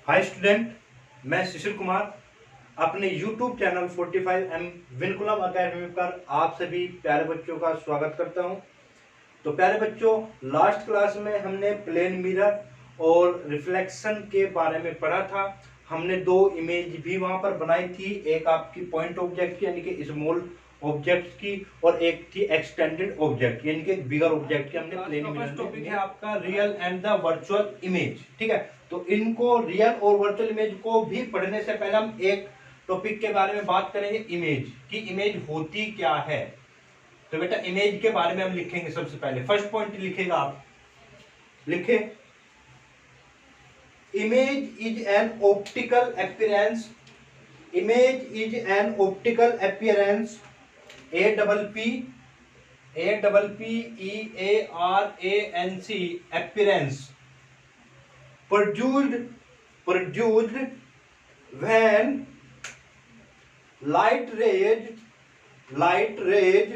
Hi student, मैं शिशिर कुमार अपने YouTube channel 45M vinculum academy पर आप सभी प्यारे बच्चों का स्वागत करता हूं। तो प्यारे बच्चों, लास्ट क्लास में हमने प्लेन मिरर और रिफ्लेक्शन के बारे में पढ़ा था। हमने दो इमेज भी वहां पर बनाई थी, एक आपकी पॉइंट ऑब्जेक्ट की यानी कि स्मॉल ऑब्जेक्ट की और एक थी एक्सटेंडेड ऑब्जेक्ट यानी कि बिगर ऑब्जेक्ट की। हमने प्लेन मिरर में टॉपिक है आपका real and the virtual image. ठीक है, तो इनको रियल और वर्चुअल इमेज को भी पढ़ने से पहले हम एक टॉपिक के बारे में बात करेंगे, इमेज की। इमेज होती क्या है? तो बेटा इमेज के बारे में हम लिखेंगे। सबसे पहले फर्स्ट पॉइंट लिखेगा, आप लिखे image is an optical appearance. Image is an optical appearance, APPEARANC, appearance, produced when light rays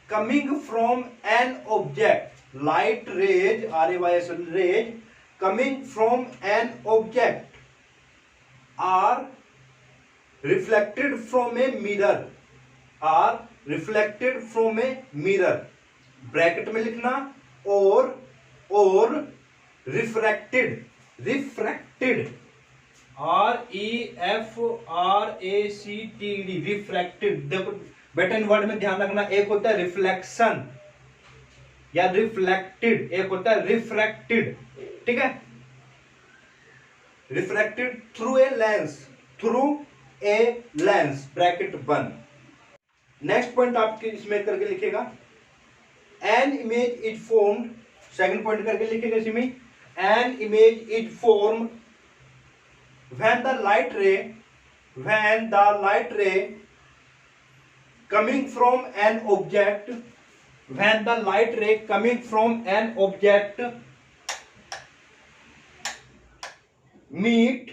coming from an object, light rays rays coming from an object are reflected from a mirror, bracket में लिखना, और refracted REFRACTED, refracted. देखो बेटा इन word में ध्यान रखना, एक होता है रिफ्लेक्शन या रिफ्लेक्टेड, एक होता है रिफ्रैक्टेड। ठीक है, refracted through a lens, bracket बंद। नेक्स्ट पॉइंट आपके इसमें करके लिखेगा, an image is formed, second point करके लिखेगा इसमें, an image is formed when the light ray coming from an object, when the light ray coming from an object meet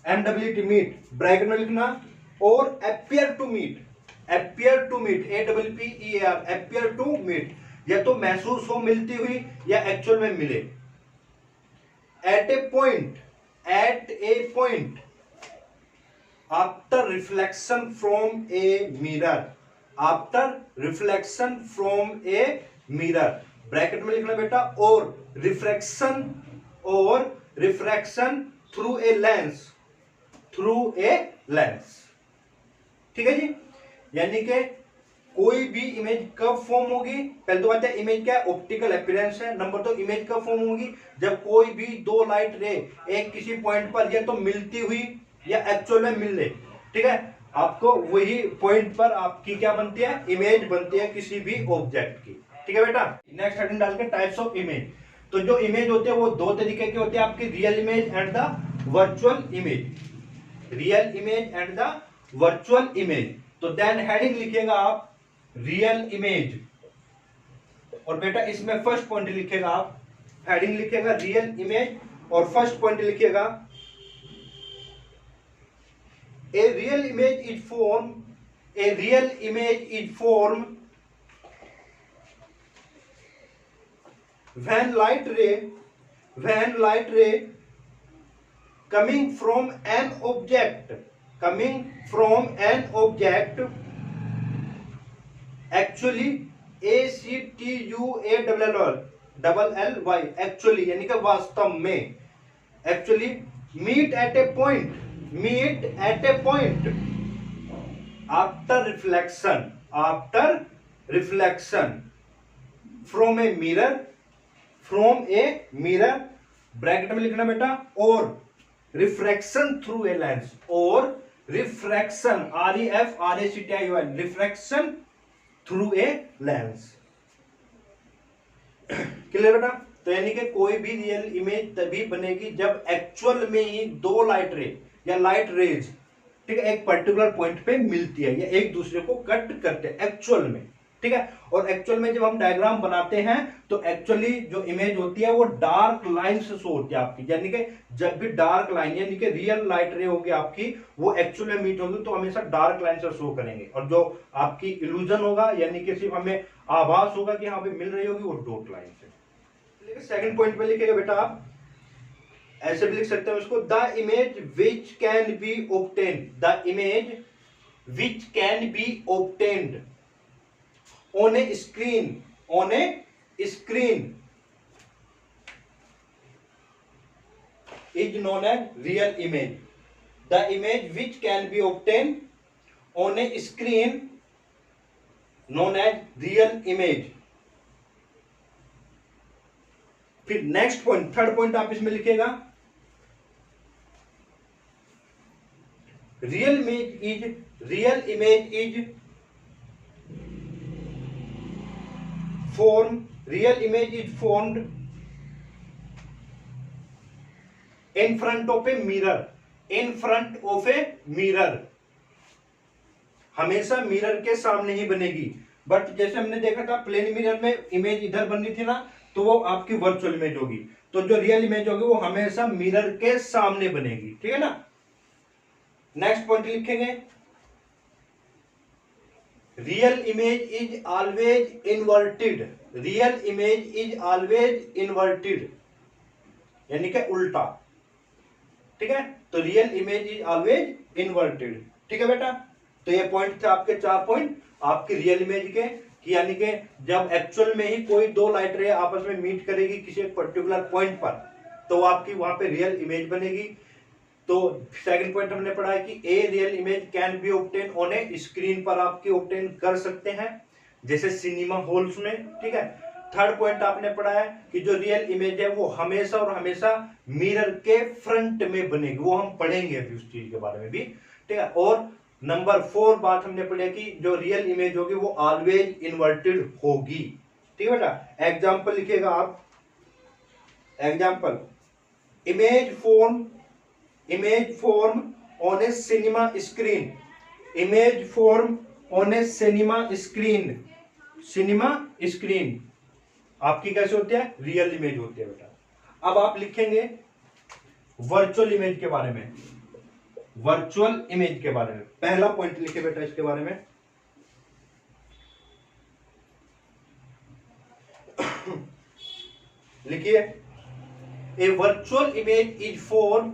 MWT, meet bracket में लिखना, और appear to meet APPEAR, appear to meet, या तो महसूस हो मिलती हुई या एक्चुअल में मिले। At a point after reflection from a mirror, bracket में लिखना बेटा, और रिफ्रैक्शन थ्रू ए लेंस। ठीक है जी, यानी कि कोई भी इमेज कब फॉर्म होगी? पहले तो बात है इमेज क्या है, ऑप्टिकल अपीयरेंस है। नंबर 2, इमेज कब फॉर्म होगी? जब कोई भी दो लाइट रे एक किसी पॉइंट पर या तो मिलती हुई या एक्चुअल में मिल ले। ठीक है, आपको वही पॉइंट पर आपकी क्या बनती है, इमेज बनती है किसी भी ऑब्जेक्ट की। ठीक है बेटा, नेक्स्ट हेडिंग डाल के टाइप्स ऑफ इमेज। तो जो इमेज होते हैं वो दो तरीके के होते हैं, आपकी real image and the virtual image. तो देन हेडिंग लिखिएगा आप रियल इमेज, और बेटा इसमें फर्स्ट पॉइंट लिखेगा आप, हेडिंग लिखेगा रियल इमेज और फर्स्ट पॉइंट लिखिएगा, a real image is form when light ray coming from an object actually ACTUALLY, actually यानी कि वास्तव में, actually meet at a point after reflection from a mirror, bracket में लिखना बेटा, और refraction through a lens, refraction through a lens. Clear बेटा? तो यानी कि कोई भी रियल इमेज तभी बनेगी जब एक्चुअल में ही दो लाइट रे या लाइट रेज, ठीक है, एक पर्टिकुलर पॉइंट पे मिलती है या एक दूसरे को कट करते हैं एक्चुअल में। ठीक है, और एक्चुअल में जब हम डायग्राम बनाते हैं तो एक्चुअली जो इमेज होती है वो डार्क लाइन से शो होती है आपकी, यानी कि जब भी डार्क लाइन यानी कि रियल लाइट रे होगी आपकी वो एक्चुअल में मीट होगी तो हमेशा डार्क लाइन से शो करेंगे, और जो आपकी इल्यूजन होगा यानी कि सिर्फ हमें आभास होगा कि हाँ पे मिल रही होगी वो डॉट लाइन से। सेकंड पॉइंट में लिखेगा बेटा आप ऐसे भी लिख सकते हैं उसको, the image which can be obtained, the image which can be obtained on A screen, on A screen is known as real image. The image which can be obtained on a screen known as real image. फिर next point, third point आप इसमें लिखेगा, real image is formed in front of a mirror, in front of a mirror, हमेशा mirror के सामने ही बनेगी। But जैसे हमने देखा था प्लेन मिरर में इमेज इधर बननी थी ना, तो वो आपकी वर्चुअल इमेज होगी। तो जो रियल इमेज होगी वो हमेशा मिरर के सामने बनेगी, ठीक है ना। नेक्स्ट पॉइंट लिखेंगे, real image is always inverted, real image is always inverted यानी कि उल्टा, ठीक है। तो real image is always inverted, ठीक है बेटा। तो ये पॉइंट थे आपके 4 पॉइंट आपकी रियल इमेज के, कि यानी कि जब एक्चुअल में ही कोई दो लाइट रे आपस में मीट करेगी किसी एक पर्टिकुलर पॉइंट पर, तो आपकी वहां पे रियल इमेज बनेगी। तो सेकंड पॉइंट हमने पढ़ा है कि a real image can be obtain on A screen पर आपकी ऑब्टेन कर सकते हैं जैसे सिनेमा हॉल्स में, ठीक है। थर्ड पॉइंट आपने पढ़ा है कि जो रियल इमेज है वो हमेशा और हमेशा मिरर के फ्रंट में बनेगी, वो हम पढ़ेंगे अभी उस चीज के बारे में भी, ठीक है। और नंबर 4 बात हमने पढ़ी कि जो रियल इमेज होगी वो ऑलवेज इन्वर्टेड होगी, ठीक है बेटा। एग्जाम्पल लिखिएगा आप, example, image form on A cinema screen, image form on A cinema screen, cinema screen आपकी कैसे होती है, रियल इमेज होती है बेटा। अब आप लिखेंगे वर्चुअल इमेज के बारे में, वर्चुअल इमेज के बारे में पहला पॉइंट लिखे बेटा इसके बारे में। लिखिए, a virtual image is form,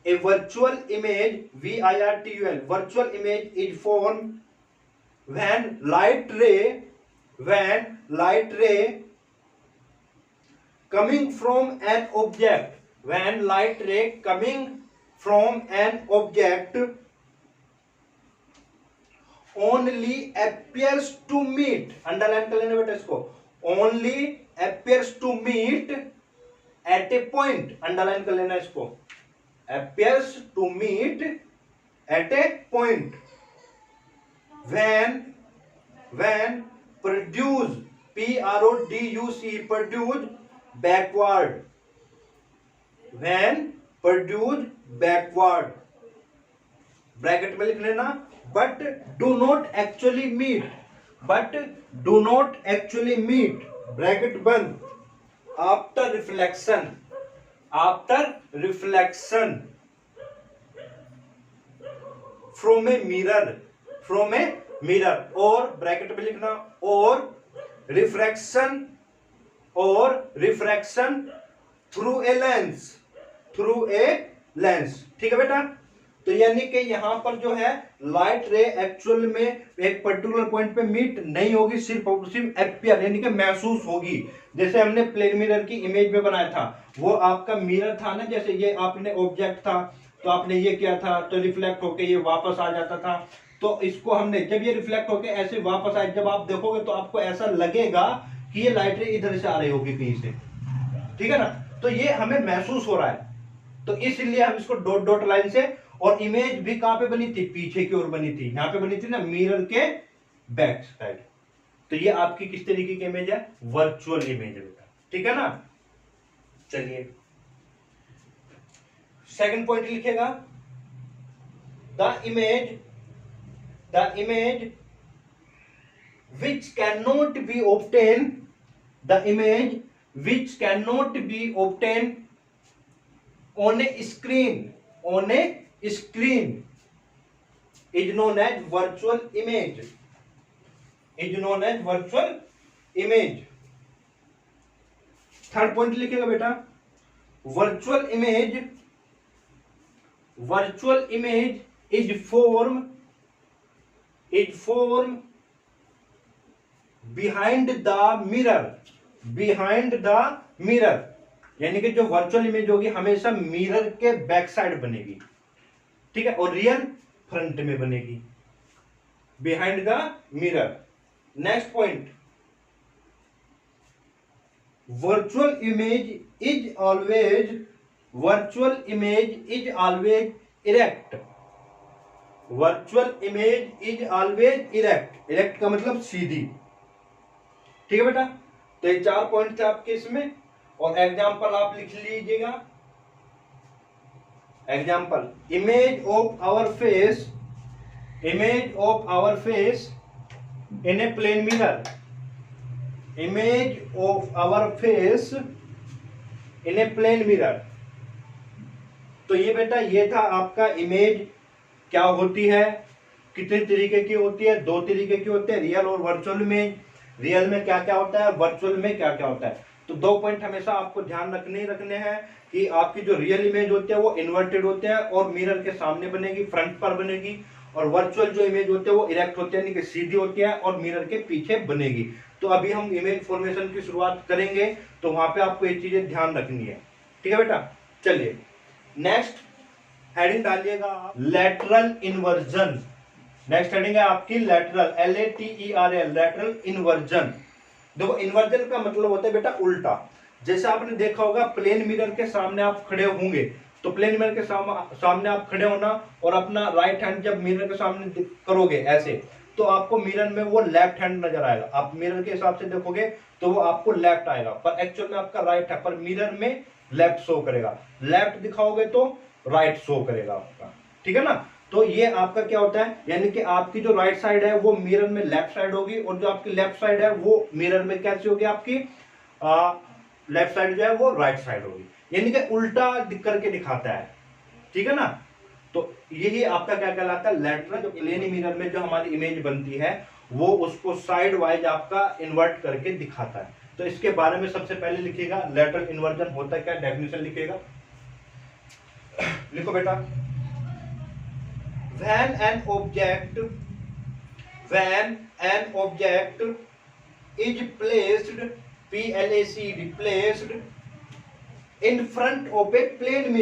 a virtual image VIRTUL, virtual image is form when light ray coming from an object, when light ray coming from an object only appears to meet, underline कर लेना बेटा इसको, only appears to meet at a point, underline कर लेना इसको, appears to meet at a point when produce, PRODUCE, produce backward, when produce backward, bracket में लिख लेना, but do not actually meet, but do not actually meet, bracket बंद, after reflection, after reflection from a mirror, from a mirror, और bracket में लिखना, और refraction through a lens, through a lens, ठीक है बेटा। तो यानी कि यहां पर जो है लाइट रे एक्चुअल में एक पर्टिकुलर पॉइंट पे मीट नहीं होगी, सिर्फ और सिर्फ एपियर यानी कि महसूस होगी। जैसे हमने प्लेन मिरर की इमेज में बनाया था, वो आपका मिरर था ना, जैसे ये आपने ऑब्जेक्ट था तो आपने ये किया था तो रिफ्लेक्ट होके ये वापस आ जाता था। तो इसको हमने जब ये रिफ्लेक्ट होके ऐसे वापस आए, जब आप देखोगे तो आपको ऐसा लगेगा कि ये लाइट रे इधर से आ रही होगी कहीं से, ठीक है ना। तो ये हमें महसूस हो रहा है, तो इसलिए हम इसको डॉट डॉट लाइन से, और इमेज भी कहां पे बनी थी, पीछे की ओर बनी थी, यहां पे बनी थी ना मिरर के बैक साइड। तो ये आपकी किस तरीके की इमेज है, वर्चुअल इमेज है बेटा, ठीक है ना। चलिए सेकंड पॉइंट लिखेगा, the image which cannot be obtained, the image which cannot be obtained on a screen, on a screen is known as virtual image, is known as virtual image. Third point लिखेगा बेटा, virtual image is form behind the mirror, यानी कि जो virtual image होगी हमेशा mirror के back side बनेगी, ठीक है, और रियल फ्रंट में बनेगी, behind the mirror. Next point, virtual image is always erect. Virtual image is always erect का मतलब सीधी, ठीक है बेटा। तो ये 4 पॉइंट थे आपके इसमें, और एग्जाम्पल आप लिख लीजिएगा। Example, image of our face in a plane mirror, image of our face in a plane mirror. तो ये बेटा ये था आपका इमेज क्या होती है, कितने तरीके की होती है, 2 तरीके की होती है, रियल और वर्चुअल में। रियल में क्या क्या होता है, वर्चुअल में क्या क्या होता है। तो 2 पॉइंट हमेशा आपको ध्यान रखने हैं कि आपकी जो रियल इमेज होती है वो इन्वर्टेड होते हैं और मिरर के सामने बनेगी, फ्रंट पर बनेगी, और वर्चुअल जो इमेज होती है वो इरेक्ट होती है, यानी कि सीधी होती है और मिरर के पीछे बनेगी। तो अभी हम इमेज फॉर्मेशन की शुरुआत करेंगे, तो वहां पे आपको ये चीजें ध्यान रखनी है, ठीक है बेटा। चलिए नेक्स्ट हेडिंग डालिएगा, लैटरल इन्वर्जन। नेक्स्ट हेडिंग है आपकी लैटरल, LATERL, लैटरल इन्वर्जन। देखो इन्वर्जन का मतलब होता है बेटा उल्टा। जैसे आपने देखा होगा प्लेन मिरर के सामने आप खड़े होंगे, तो प्लेन मिरर के सामने आप खड़े होना और अपना राइट हैंड जब मिरर के सामने करोगे ऐसे, तो आपको मिरर में वो लेफ्ट हैंड नजर आएगा। आप मिरर के हिसाब से देखोगे तो वो आपको लेफ्ट आएगा, पर एक्चुअल में आपका राइट है, पर मिरर में लेफ्ट शो करेगा। लेफ्ट दिखाओगे तो राइट शो करेगा आपका, ठीक है ना। तो ये आपका क्या होता है, यानी कि आपकी जो राइट साइड है वो मिरर में लेफ्ट साइड होगी, और जो आपकी लेफ्ट साइड है वो मिरर में कैसी होगी, आपकी लेफ्ट साइड जो है वो राइट साइड होगी, यानी कि उल्टा करके दिखाता है, ठीक है ना। तो यही आपका क्या कहलाता है, लैटरल। जो प्लेन मिरर में जो हमारी इमेज बनती है वो उसको साइड वाइज आपका इन्वर्ट करके दिखाता है। तो इसके बारे में सबसे पहले लिखिएगा लैटरल इन्वर्जन होता क्या, डेफिनेशन लिखिएगा। लिखो बेटा, when an object is placed replaced in front of a plane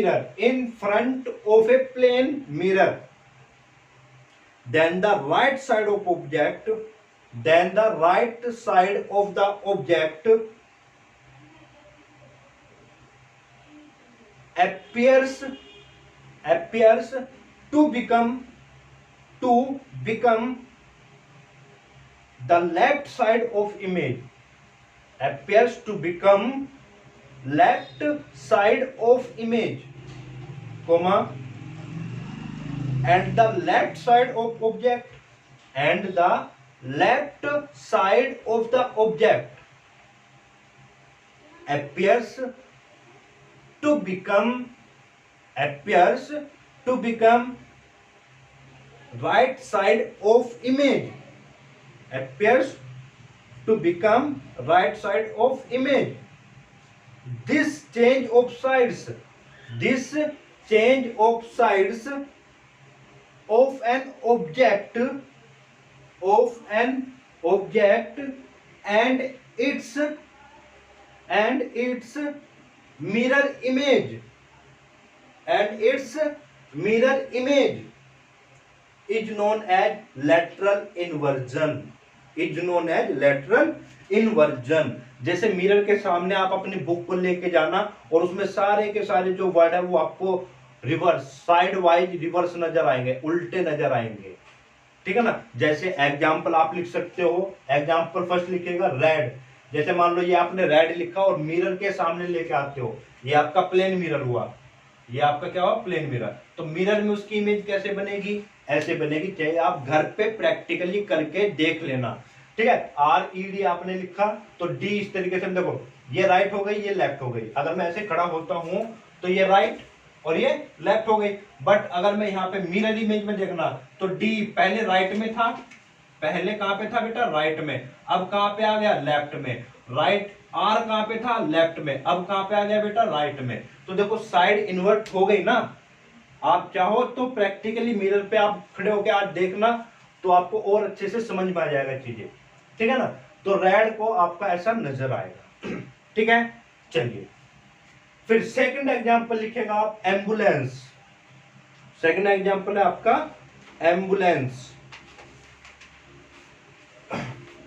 mirror, then the right side of the object appears to become the left side of image, appears to become left side of image, comma, and the left side of object, and the left side of the object appears to become right side of image, appears to become right side of image. This change of sides of an object and its mirror image is known as lateral inversion। जैसे mirror के सामने आप अपनी book को लेके जाना और उसमें सारे के सारे जो वर्ड है वो आपको रिवर्स, साइड वाइज रिवर्स नजर आएंगे, उल्टे नजर आएंगे, ठीक है ना। जैसे एग्जाम्पल आप लिख सकते हो, एग्जाम्पल फर्स्ट लिखिएगा रेड। जैसे मान लो ये आपने रेड लिखा और मिरर के सामने लेके आते हो, ये आपका प्लेन मिरर हुआ, ये आपका क्या हुआ, प्लेन मिरर। तो मिरर में उसकी इमेज कैसे बनेगी, ऐसे बनेगी। चाहे आप घर पे प्रैक्टिकली करके देख लेना, ठीक है। RED आपने लिखा तो D इस तरीके से, देखो ये राइट हो गई, ये लेफ्ट हो गई। अगर मैं ऐसे खड़ा होता हूं तो ये राइट और ये लेफ्ट हो गई। बट अगर मैं यहाँ पे मिरर इमेज में देखना तो D पहले राइट में था, पहले कहां पे था बेटा, राइट में, अब कहां पे आ गया, लेफ्ट में। राइट आर कहां पे था, लेफ्ट में, अब कहां पे आ गया बेटा, राइट में। तो देखो साइड इन्वर्ट हो गई ना। आप चाहो तो प्रैक्टिकली मिरर पे आप खड़े होकर आज देखना, तो आपको और अच्छे से समझ में आ जाएगा चीजें, ठीक है ना। तो रेड को आपका ऐसा नजर आएगा, ठीक है। चलिए फिर सेकंड एग्जांपल लिखेगा आप, एम्बुलेंस। सेकंड एग्जांपल है आपका एम्बुलेंस,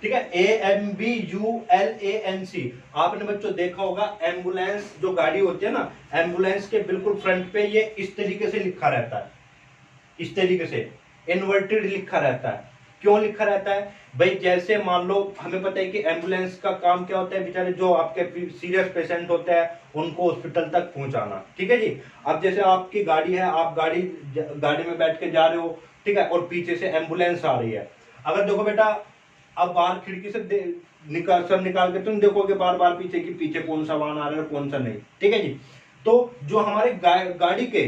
ठीक है, AMBULANC। आपने बच्चों देखा होगा एम्बुलेंस जो गाड़ी होती है ना, एम्बुलेंस के बिल्कुल फ्रंट पे ये इस तरीके से लिखा रहता है, इस तरीके से इन्वर्टेड लिखा रहता है। क्यों लिखा रहता है भाई, जैसे मान लो हमें पता है कि एम्बुलेंस का काम क्या होता है, बेचारे जो आपके सीरियस पेशेंट होते हैं उनको हॉस्पिटल तक पहुंचाना, ठीक है जी। अब जैसे आपकी गाड़ी है, आप गाड़ी में बैठ के जा रहे हो, ठीक है, और पीछे से एम्बुलेंस आ रही है। अगर देखो बेटा, अब बाहर खिड़की से निकाल के तुम देखोगे बार बार पीछे की पीछे कौन सा वाहन आ रहा है कौन सा नहीं, ठीक है जी। तो जो हमारे गाड़ी के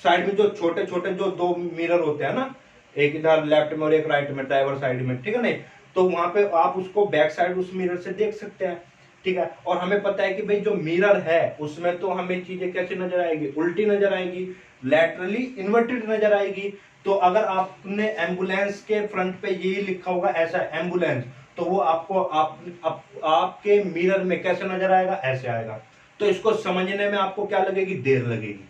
साइड में जो छोटे छोटे जो दो मिरर होते हैं ना, एक इधर लेफ्ट में और एक राइट में, ड्राइवर साइड में, ठीक है नहीं, तो वहां पे आप उसको बैक साइड उस मिरर से देख सकते हैं, ठीक है। और हमें पता है कि भाई जो मिरर है उसमें तो हमें चीजें कैसे नजर आएगी, उल्टी नजर आएगी, लैटरली इन्वर्टेड नजर आएगी। तो अगर आपने एम्बुलेंस के फ्रंट पे यही लिखा होगा ऐसा एम्बुलेंस, तो वो आपको आपके मिरर में कैसे नजर आएगा, ऐसे आएगा। तो इसको समझने में आपको क्या लगेगी, देर लगेगी।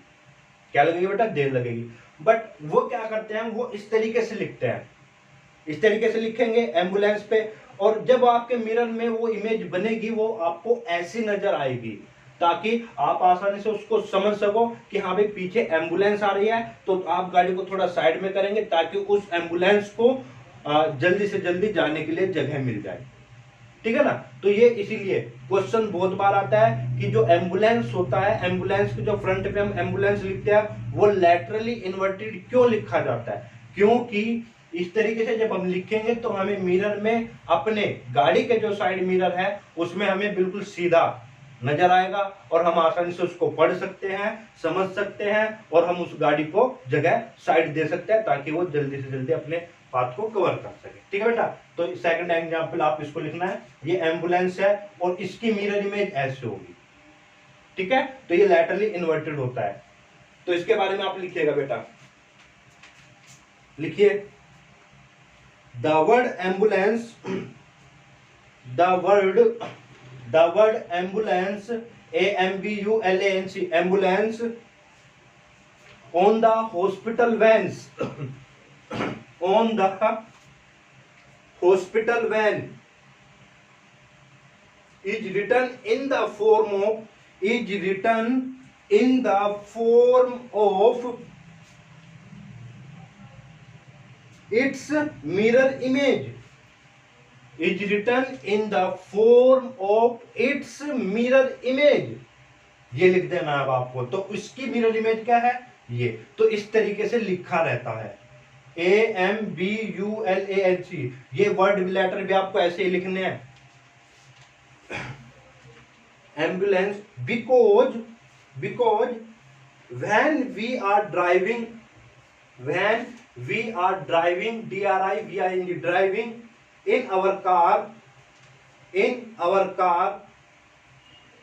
क्या लगेगी बेटा, देर लगेगी। बट वो क्या करते हैं, वो इस तरीके से लिखते हैं, इस तरीके से लिखेंगे एम्बुलेंस पे, और जब आपके मिरर में वो इमेज बनेगी वो आपको ऐसी नजर आएगी, ताकि आप आसानी से उसको समझ सको कि हाँ भाई पीछे एम्बुलेंस आ रही है। तो आप गाड़ी को थोड़ा साइड में करेंगे ताकि उस एम्बुलेंस को जल्दी से जल्दी जाने के लिए जगह मिल जाए, ठीक है ना। तो ये इसीलिए क्वेश्चन बहुत बार आता है कि जो एम्बुलेंस होता है, एम्बुलेंस के जो फ्रंट पे हम एम्बुलेंस लिखते हैं वो लैटरली इन्वर्टेड क्यों लिखा जाता है, क्योंकि इस तरीके से जब हम लिखेंगे तो हमें मिरर में, अपने गाड़ी के जो साइड मिरर है उसमें हमें बिल्कुल सीधा नजर आएगा, और हम आसानी से उसको पढ़ सकते हैं, समझ सकते हैं, और हम उस गाड़ी को जगह साइड दे सकते हैं ताकि वो जल्दी से जल्दी अपने पाथ को कवर कर सके, ठीक है बेटा। तो सेकंड एग्जांपल आप इसको लिखना है, ये एम्बुलेंस है और इसकी मिरर इमेज ऐसे होगी, ठीक है। तो ये लैटरली इन्वर्टेड होता है। तो इसके बारे में आप लिखिएगा बेटा, लिखिए the word ambulance, the word ambulance, AMBULANC, ambulance on the hospital vans on the hospital van is written in the form of its mirror image, is written in the form of its mirror image। ये लिख देना है अब आपको। तो इसकी mirror image क्या है, ये तो इस तरीके से लिखा रहता है, AMBULANC। ये वर्ड लेटर भी आपको ऐसे ही लिखने हैं, ambulance, because when we are driving, driving in our car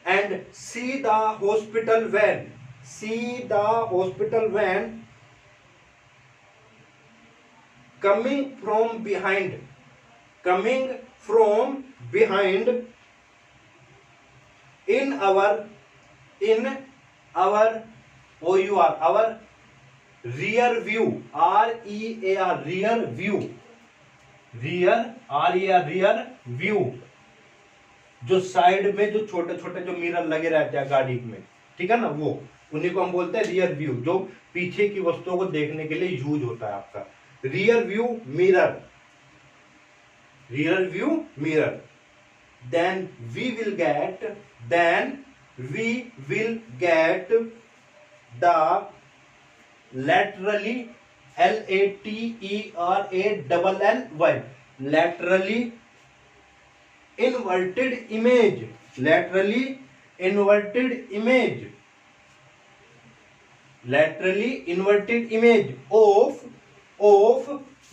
and see the hospital van coming from behind in our our rear view, rear view, जो साइड में जो छोटे छोटे जो मिरर लगे रहते हैं गाड़ी में, ठीक है ना, वो उन्हीं को हम बोलते हैं रियर व्यू, जो पीछे की वस्तुओं को देखने के लिए यूज होता है आपका rear view mirror. then we will get the laterally laterally inverted image of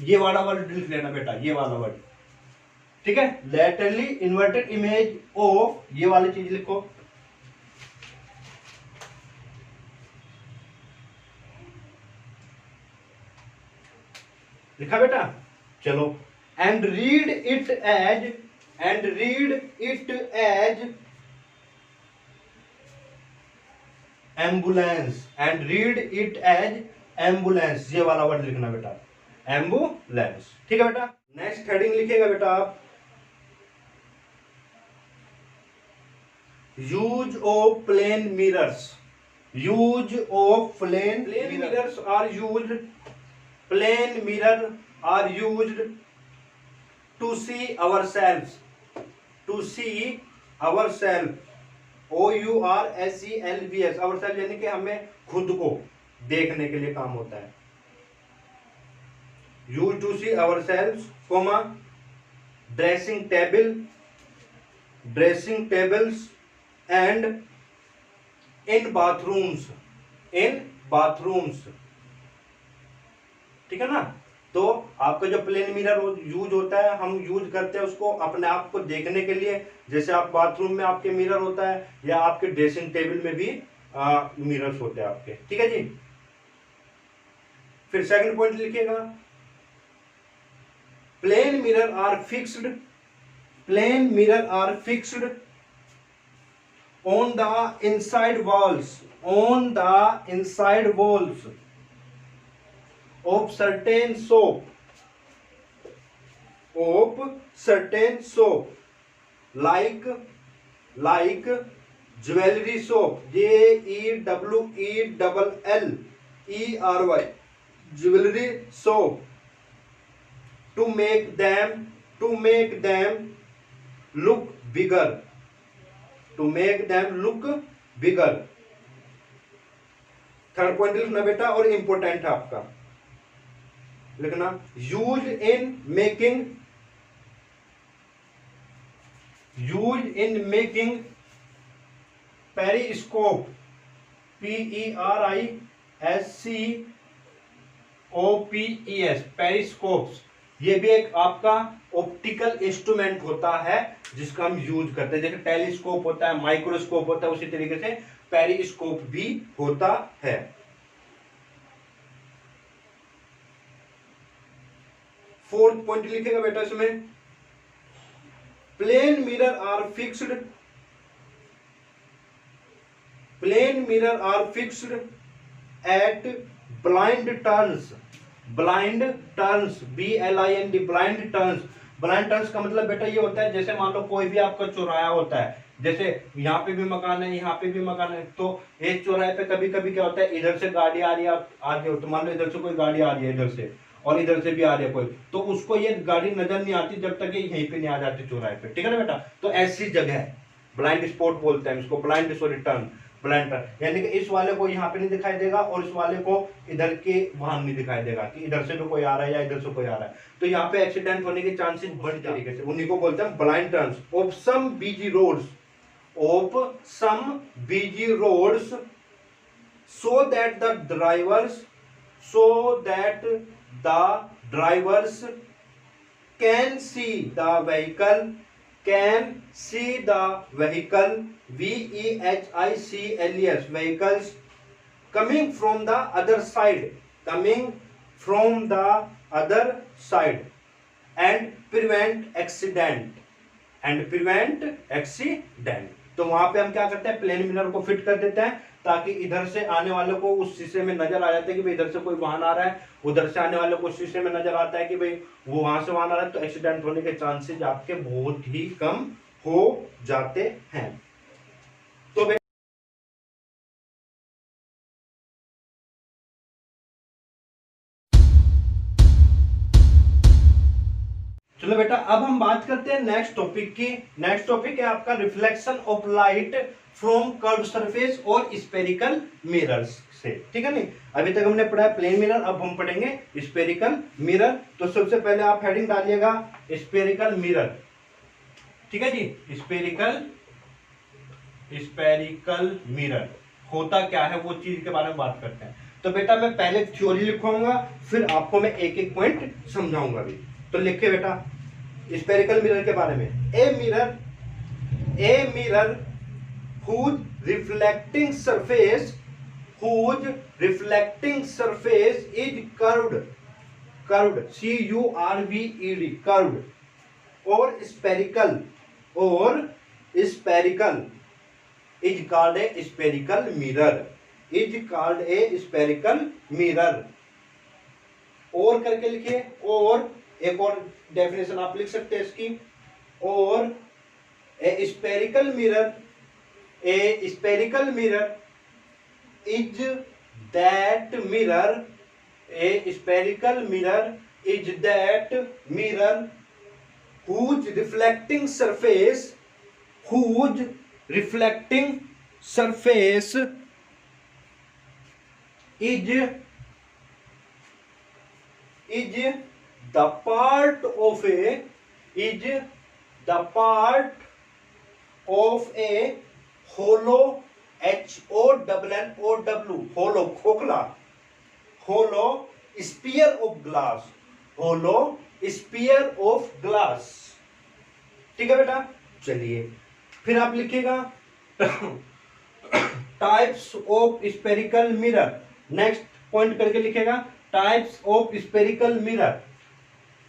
ये वाला वर्ड लिख लेना बेटा, ये वाला वर्ड ठीक है, लैटरली इन्वर्टेड इमेज ऑफ, ये वाली चीज लिखो, लिखा बेटा, चलो, and read it as ambulance, ambulance, ये वाला वर्ड लिखना बेटा, एम्बुलेंस। ठीक है बेटा, नेक्स्ट हेडिंग लिखेगा बेटा आप, use of plane mirrors, plane mirror are used to see ourselves, OURSELVS, ourself यानी कि हमें खुद को देखने के लिए काम होता है। Use to see ourselves, comma, dressing tables and in bathrooms, ठीक है ना। तो आपका जो प्लेन मिरर यूज होता है, हम यूज करते हैं उसको अपने आप को देखने के लिए, जैसे आप बाथरूम में आपके मिरर होता है, या आपके ड्रेसिंग टेबल में भी मिरर्स होते हैं आपके। ठीक है जी। फिर सेकंड पॉइंट लिखिएगा, plane mirror are fixed on the inside walls of certain soap like jewelry soap, JEWELLERY, jewelry soap, to make them look bigger, third point लिखना बेटा, और इंपोर्टेंट है आपका लिखना, use in making periscope, PERISCOPES, पेरिस्कोप्स, ये भी एक आपका ऑप्टिकल इंस्ट्रूमेंट होता है जिसका हम यूज करते हैं। जैसे टेलीस्कोप होता है, माइक्रोस्कोप होता है, उसी तरीके से पेरिस्कोप भी होता है। फोर्थ पॉइंट लिखेगा बेटा इसमें, plane mirror are fixed at blind turns, BLIND, blind turns का मतलब बेटा ये होता है, जैसे मान लो कोई भी आपका चौराहा होता है, जैसे यहाँ पे भी मकान है, यहाँ पे भी मकान है, तो एक चौराहे पे कभी कभी क्या होता है, इधर से गाड़ी आ रही है, आगे हो तो मान लो इधर से कोई गाड़ी आ रही है, इधर से और इधर से भी आ रही है कोई, तो उसको ये गाड़ी नजर नहीं आती जब तक ये यहीं पे नहीं आ जाती चौराहे पे। ठीक है ना बेटा, तो ऐसी जगह है, ब्लाइंड स्पॉट बोलते हैं इसको, ब्लाइंड टर्न, यानी कि इस वाले को यहाँ पे नहीं दिखाई देगा और इस वाले को इधर के वहां नहीं दिखाई देगा कि इधर से भी कोई आ रहा है या इधर से कोई आ रहा है, तो यहाँ पे एक्सीडेंट होने के चांसेस बढ़ जाएंगे। उन्हीं को बोलते हैं blind turns of some busy roads, so that the drivers can see the vehicle, vehicles coming from the other side, and prevent accident, तो वहां पे हम क्या करते हैं, प्लेन मिरर को फिट कर देते हैं ताकि इधर से आने वाले को उस शीशे में नजर आ जाता है कि भाई इधर से कोई वाहन आ रहा है, उधर से आने वाले को शीशे में नजर आता है कि भाई वो वहां से वाहन आ रहा है, तो एक्सीडेंट होने के चांसेस आपके बहुत ही कम हो जाते हैं। तो चलो बेटा, अब हम बात करते हैं नेक्स्ट टॉपिक की। नेक्स्ट टॉपिक है आपका reflection of light from curve surface और स्फेरिकल मिरर्स से। ठीक है नहीं, अभी तक हमने पढ़ा है प्लेन मिरर, अब हम पढ़ेंगे स्फेरिकल मिरर। तो सबसे पहले आप हेडिंग डालिएगा स्फेरिकल मिरर। ठीक है जी, स्फेरिकल मिरर होता क्या है, वो चीज के बारे में बात करते हैं। तो बेटा मैं पहले थ्योरी लिखवाऊंगा, फिर आपको मैं एक एक पॉइंट समझाऊंगा भी। तो लिखे बेटा, स्पेरिकल मिरर के बारे में, a mirror whose reflecting surface is curved curved curved or spherical is called a spherical mirror और करके लिखिए, और एक और डेफिनेशन आप लिख सकते हैं इसकी, और a spherical mirror is that mirror whose reflecting surface is the part of a hollow hollow खोखला hollow sphere of glass। ठीक है बेटा, चलिए फिर आप लिखिएगा types of spherical mirror. Next point करके लिखेगा टाइप्स ऑफ स्पेरिकल मिरर।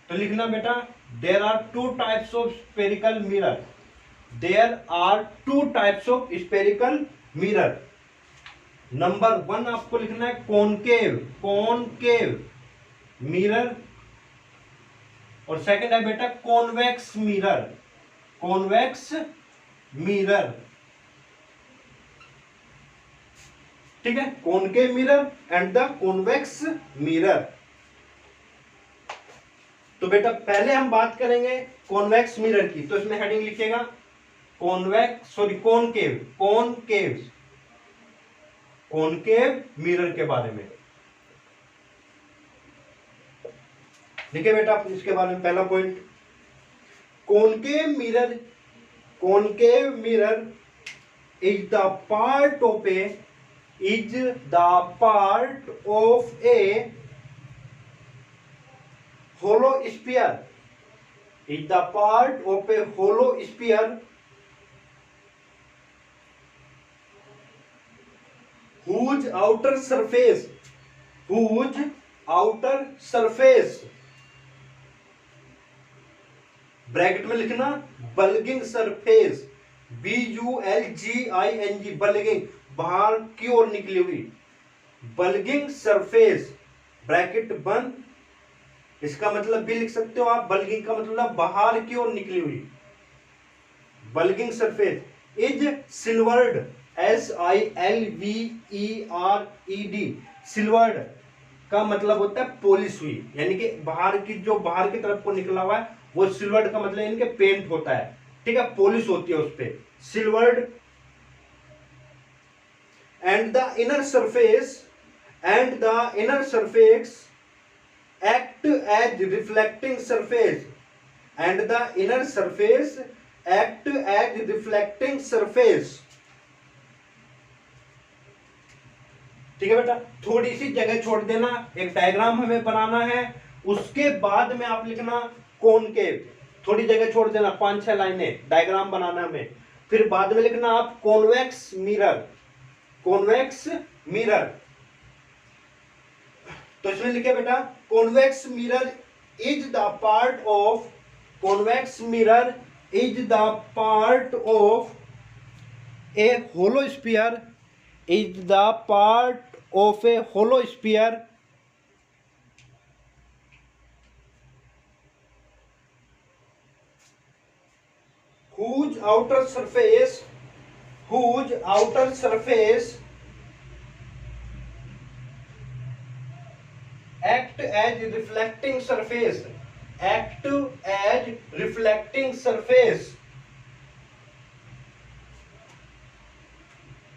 तो लिखना बेटा there are two types of spherical mirror. Number 1 आपको लिखना है कॉनकेव मिरर, और सेकंड है बेटा कॉन्वेक्स मिरर। ठीक है, concave mirror and the convex mirror. तो बेटा पहले हम बात करेंगे कॉन्वेक्स मिरर की, तो इसमें हेडिंग लिखिएगा कॉनकेव मिरर के बारे में। देखिए बेटा इसके बारे में पहला point, concave mirror is the part of A hollow sphere whose outer surface bracket में लिखना बल्गिंग सरफेस, BULGING, बल्गिंग बाहर की ओर निकली हुई, बल्गिंग सरफेस ब्रैकेट बंद। इसका मतलब भी लिख सकते हो आप, बल्गिंग का मतलब बाहर की ओर निकली हुई, bulging surface is silvered, SILVERED। Silvered का मतलब होता है पॉलिश हुई, यानी कि बाहर की तरफ को निकला हुआ है वो सिल्वर्ड का मतलब यानी कि पेंट होता है। ठीक है, पॉलिश होती है उस पे, silvered. And the inner surface act as reflecting surface, and the inner surface act as reflecting surface। ठीक है बेटा, थोड़ी सी जगह छोड़ देना, एक डायग्राम हमें बनाना है, उसके बाद में आप लिखना कॉनकेव, थोड़ी जगह छोड़ देना, 5-6 लाइनें डायग्राम बनाना हमें, फिर बाद में लिखना आप कॉन्वेक्स मिरर। तो इसमें लिखे बेटा convex mirror is the part of a hollow sphere whose outer surface act as reflecting surface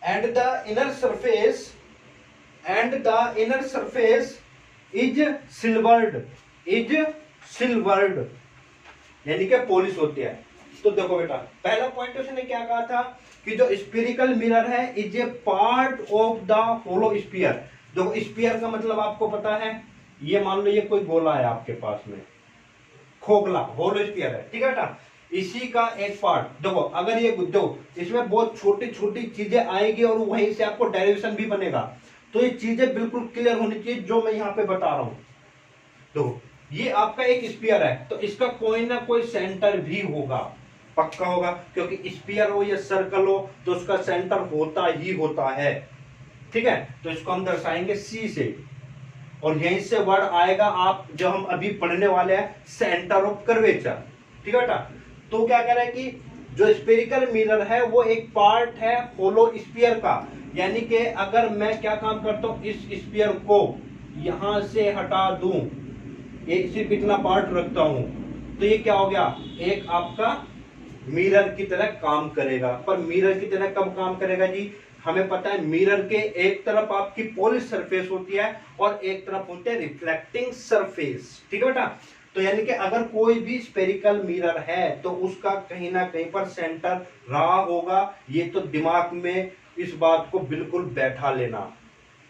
and the inner surface is silvered यानी कि पॉलिश होती है। तो देखो बेटा पहला पॉइंट उसने क्या कहा था कि जो स्फेरिकल मिरर है is a part of the hollow sphere. देखो स्फीयर का मतलब आपको पता है, ये मान लो ये कोई गोला है आपके पास में, खोखला होलो स्फीयर है, ठीक है बेटा। इसी का एक पार्ट देखो, अगर ये दो इसमें बहुत छोटी छोटी चीजें आएगी और वहीं से आपको डेरिवेशन भी बनेगा, तो ये चीजें बिल्कुल क्लियर होनी चाहिए जो मैं यहाँ पे बता रहा हूं। तो ये आपका एक स्फीयर है, तो इसका कोई ना कोई सेंटर भी होगा, पक्का होगा, क्योंकि स्फीयर हो या सर्कल हो तो उसका सेंटर होता ही होता है, ठीक है। तो इसको हम दर्शाएंगे सी से, और यहीं से वर्ड आएगा आप जो हम अभी पढ़ने वाले हैं, सेंटर ऑफ कर्वेचर, ठीक है बेटा। तो क्या कह रहा है कि जो स्फेरिकल मिरर है वो एक पार्ट है होलो स्फीयर का, यानी कि अगर मैं क्या काम करता हूं, इस स्फीयर को यहां से हटा दूं, ये सिर्फ इतना पार्ट रखता हूं, तो ये क्या हो गया, एक आपका मिरर की तरह काम करेगा। पर मिरर की तरह कब काम करेगा जी, हमें पता है मिरर के एक तरफ आपकी पॉलिश सरफेस होती है और एक तरफ होते हैं रिफ्लेक्टिंग सरफेस, ठीक है बेटा। तो यानी कि अगर कोई भी स्फेरिकल मिरर है तो उसका कहीं ना कहीं पर सेंटर रहा होगा, ये तो दिमाग में इस बात को बिल्कुल बैठा लेना,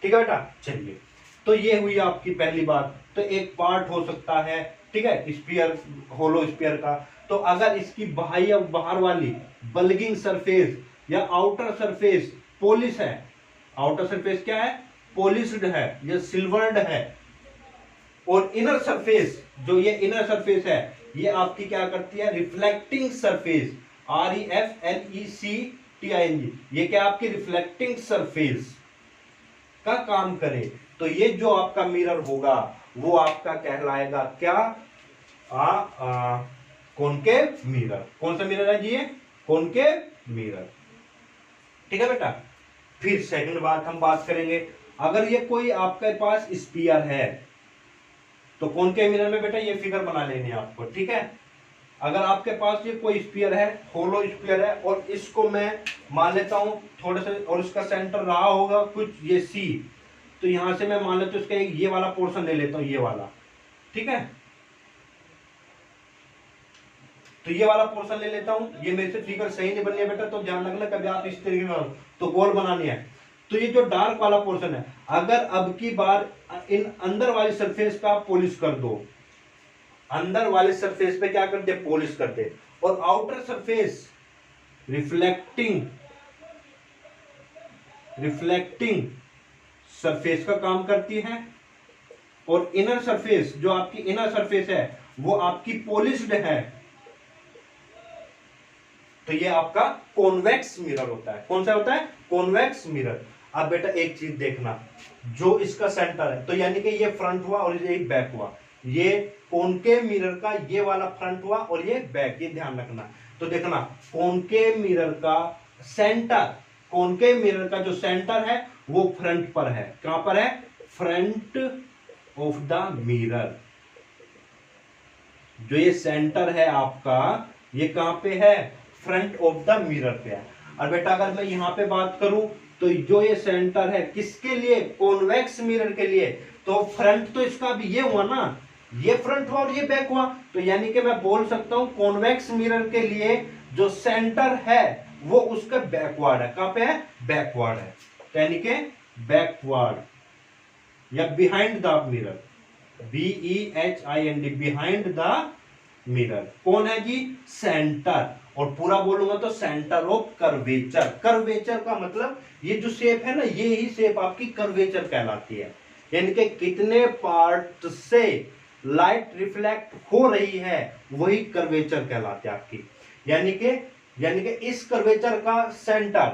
ठीक है बेटा। चलिए, तो ये हुई आपकी पहली बात। तो एक पार्ट हो सकता है, ठीक है, स्फीयर होलो स्फीयर का। तो अगर इसकी बाहर वाली बल्गिंग सरफेस या आउटर सरफेस पॉलिश है, आउटर सरफेस क्या है, पॉलिश्ड है या सिल्वर्ड है, और इनर सरफेस जो ये इनर सरफेस है ये आपकी क्या करती है, रिफ्लेक्टिंग सरफेस, REFLECTING, ये क्या आपकी रिफ्लेक्टिंग सरफेस का काम करे। तो ये जो आपका मिरर होगा वो आपका कहलाएगा क्या, कॉनकेव मिरर। कौन सा मिरर है जी, ये कॉनकेव मिरर, ठीक है बेटा। फिर सेकंड बात हम बात करेंगे, अगर ये कोई आपके पास स्फीयर है तो कॉनकेव मिरर में बेटा ये फिगर बना लेनी है आपको, ठीक है। अगर आपके पास ये कोई स्फीयर है, होलो स्फीयर है, और इसको मैं मान लेता हूं थोड़ा सा, और इसका सेंटर रहा होगा कुछ ये सी, तो यहां से मैं मान लेता हूं इसका ये वाला पोर्शन ले लेता हूं, ये वाला, ठीक है। तो ये वाला पोर्शन ले लेता हूं, ये मेरे से फिगर सही नहीं बनी है बेटा, तो ध्यान रखना कभी आप इस तरीके में तो गोल बनानी है। तो ये जो डार्क वाला पोर्शन है, अगर अब की बार इन अंदर वाली सरफेस पे आप पॉलिश कर दो, अंदर वाले सरफेस पे क्या करते, पॉलिश करते, और आउटर सरफेस रिफ्लेक्टिंग सरफेस का काम करती है, और इनर सरफेस जो आपकी इनर सरफेस है वो आपकी पॉलिश्ड है, तो ये आपका कॉन्वेक्स मिरर होता है। कौन सा होता है, कॉन्वेक्स मिरर। अब बेटा एक चीज देखना, जो इसका सेंटर है, तो यानी कि ये फ्रंट हुआ और ये बैक हुआ, ये कॉनकेव मिरर का ये वाला फ्रंट हुआ और ये बैक, ये ध्यान रखना। तो देखना कॉनकेव मिरर का सेंटर, कॉनकेव मिरर का जो सेंटर है वो फ्रंट पर है। कहां पर है, फ्रंट ऑफ द मिरर। जो ये सेंटर है आपका ये कहां पे है, फ्रंट ऑफ द मिरर पे है। और बेटा अगर मैं यहां पे बात करूं तो जो ये सेंटर है किसके लिए, कॉन्वेक्स मिरर के लिए, तो फ्रंट तो इसका भी ये हुआ ना, ये फ्रंट हुआ और ये बैक हुआ, तो यानी कि मैं बोल सकता हूं कॉन्वेक्स मिरर के लिए जो सेंटर है वो उसका बैकवर्ड है। कहां पे है, बैकवर्ड है, यानी कि बैकवर्ड या behind the mirror, BEHIND, behind the mirror. कौन है जी, सेंटर। और पूरा बोलूंगा तो सेंटर ऑफ कर्वेचर। कर्वेचर का मतलब ये जो शेप है ना, ये ही शेप आपकी कर्वेचर कहलाती है, यानी कि कितने पार्ट से लाइट रिफ्लेक्ट हो रही है वही कर्वेचर कहलाती है आपकी। यानी कि इस कर्वेचर का सेंटर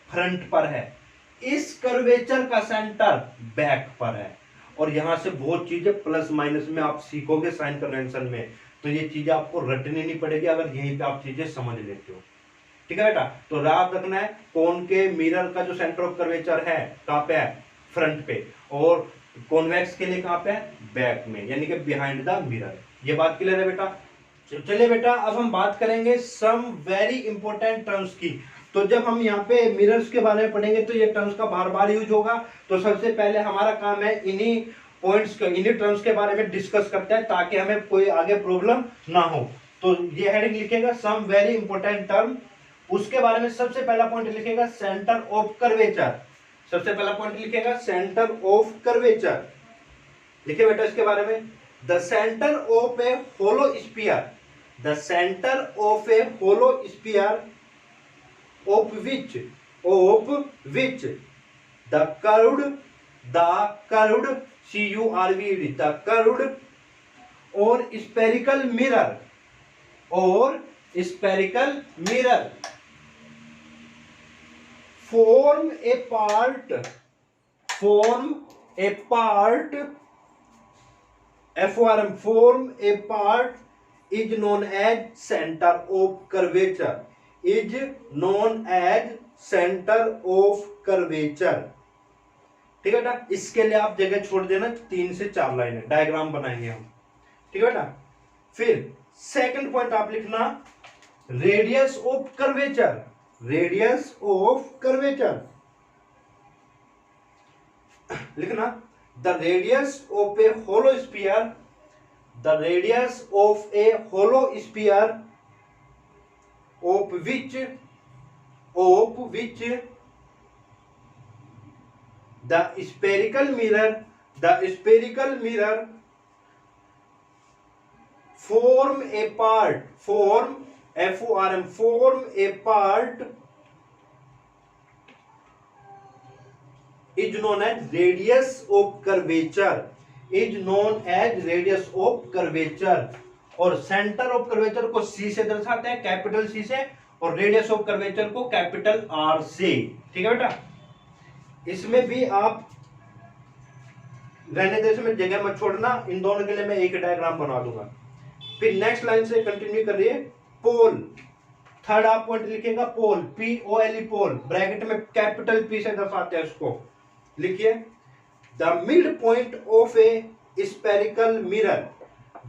फ्रंट पर है, इस कर्वेचर का सेंटर बैक पर है। और यहां से बहुत चीजें प्लस माइनस में आप सीखोगे साइन कन्वेंशन में, तो ये चीजें आपको रटनी नहीं पड़ेगी अगर यहीं पे आप चीजें समझ लेते हो, ठीक है बेटा। तो याद रखना है कॉनकेव मिरर का जो सेंटर ऑफ कर्वेचर है कहां पे है, फ्रंट पे, और कॉन्वेक्स के लिए कहां पे है, बैक में, यानी कि बिहाइंड द मिरर। ये बात क्लियर है बेटा। चलिए बेटा अब हम बात करेंगे सम वेरी इंपॉर्टेंट टर्म्स की। तो जब हम यहाँ पे मिरर्स के बारे में पढ़ेंगे तो ये टर्म्स का बार बार यूज होगा, तो सबसे पहले हमारा काम है इन्हीं पॉइंट्स के, इन्हीं टर्म्स के बारे में डिस्कस करते हैं ताकि हमें कोई आगे प्रॉब्लम ना हो। तो ये हेडिंग लिखेगा सम वेरी इंपॉर्टेंट टर्म, उसके बारे में सबसे पहला पॉइंट लिखेगा सेंटर ऑफ कर्वेचर। सबसे पहला पॉइंट लिखेगा सेंटर ऑफ कर्वेचर, लिखे बेटा इसके बारे में। The centre of a hollow sphere, the centre of a hollow sphere of which the curved curved the curved or spherical mirror form a part form a part is known as center of curvature, is known as center of curvature। ठीक है बेटा, इसके लिए आप जगह छोड़ देना, 3 से 4 लाइनें डायग्राम बनाएंगे हम। ठीक है बेटा, फिर सेकंड पॉइंट आप लिखना radius of curvature, radius of curvature लिखना the radius of a hollow sphere, the radius of a hollow sphere of which the spherical mirror form a part is known as radius of curvature, is known as radius of curvature। और centre of curvature को सी से दर्शाते हैं, capital C से, और radius of curvature को capital R से। ठीक है बेटा, इसमें भी आप रहने देश में जगह मत छोड़ना, इन दोनों के लिए मैं एक डायग्राम बना दूंगा। फिर नेक्स्ट लाइन से कंटिन्यू करिए, पोल, थर्ड आप पॉइंट लिखेगा पोल, POLE पोल, ब्रैकेट में कैपिटल P से दर्शाते हैं उसको। लिखिए the mid point of a spherical mirror,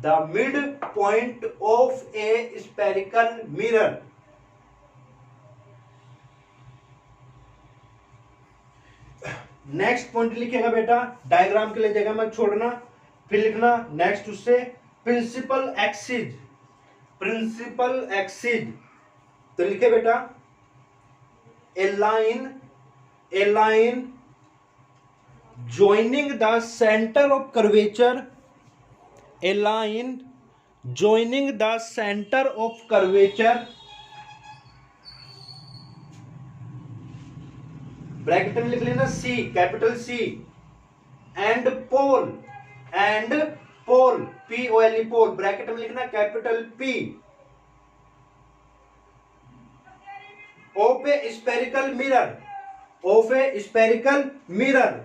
the midpoint of a spherical mirror next point लिखेगा बेटा, डायग्राम के लिए जगह मत छोड़ना। फिर लिखना नेक्स्ट उससे प्रिंसिपल एक्सिस, प्रिंसिपल एक्सिस, तो लिखे बेटा ए line joining the center of curvature, a line joining the center of curvature, bracket में लिख लेना C, capital C, and pole, POLE pole, bracket में लिखना capital P, of a spherical mirror, of a spherical mirror,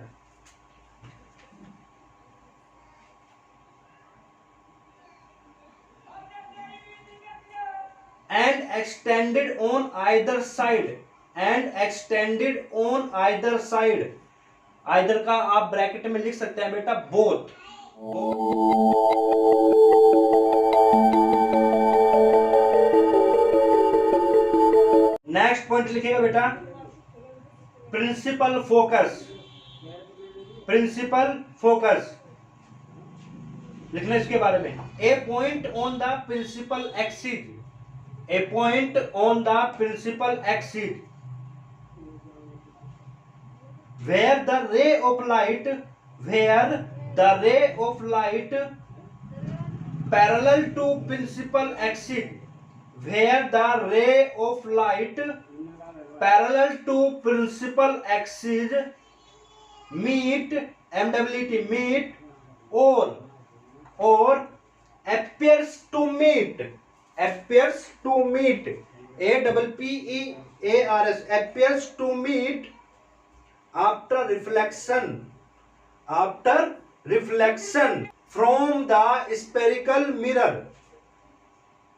and extended on either side, and extended on either side, either का आप bracket में लिख सकते हैं बेटा both, नेक्स्ट पॉइंट लिखेगा बेटा प्रिंसिपल फोकस, प्रिंसिपल फोकस लिखना इसके बारे में, a point on the principal axis, a point on the principal axis where the ray of light parallel to principal axis, where the ray of light parallel to principal axis meet, MWT meet, or appears to meet, APPEARS, appears to meet after reflection from the spherical mirror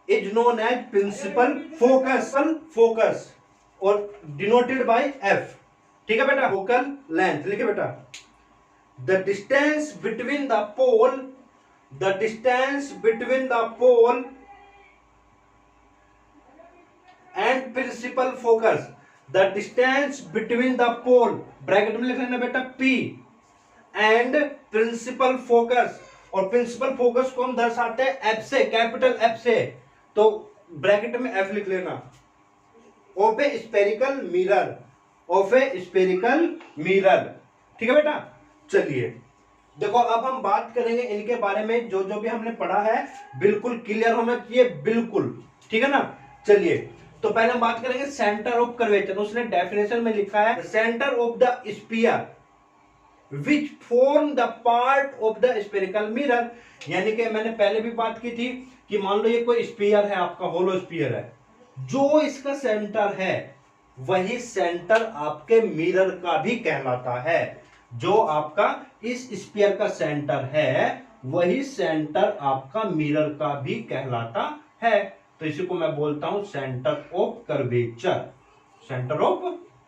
is known as principal focus और denoted by F। ठीक है बेटा, focal length लिखे बेटा the distance between the pole and principal focus, the distance between the pole, bracket में लिख लेना बेटा P, and principal focus, और प्रिंसिपल फोकस को हम दर्शाते हैं F से, कैपिटल F से, तो ब्रैकेट में F लिख लेना, of a spherical mirror, of a spherical mirror. ठीक है बेटा, चलिए देखो अब हम बात करेंगे इनके बारे में, जो जो भी हमने पढ़ा है बिल्कुल क्लियर होना चाहिए, बिल्कुल ठीक है ना। चलिए तो पहले हम बात करेंगे सेंटर ऑफ कर्वेचर। उसने डेफिनेशन में लिखा है centre of the sphere which form the part of the spherical mirror. यानी कि मैंने पहले भी बात की थी कि मान लो ये कोई स्फीयर है, आपका होलो स्फीयर है, जो इसका सेंटर है वही सेंटर आपके मिरर का भी कहलाता है। जो आपका इस स्फीयर का सेंटर है वही सेंटर आपका मिरर का भी कहलाता है। तो इसी को मैं बोलता हूं centre of curvature, centre of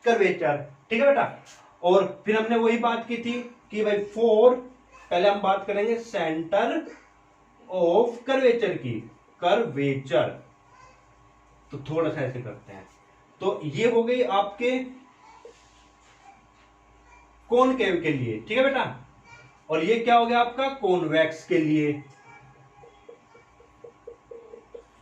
curvature, ठीक है बेटा। और फिर हमने वही बात की थी कि भाई पहले हम बात करेंगे सेंटर ऑफ कर्वेचर की, कर्वेचर। तो थोड़ा सा ऐसे करते हैं, तो ये हो गई आपके कॉनकेव के लिए, ठीक है बेटा। और ये क्या हो गया आपका कॉन्वेक्स के लिए,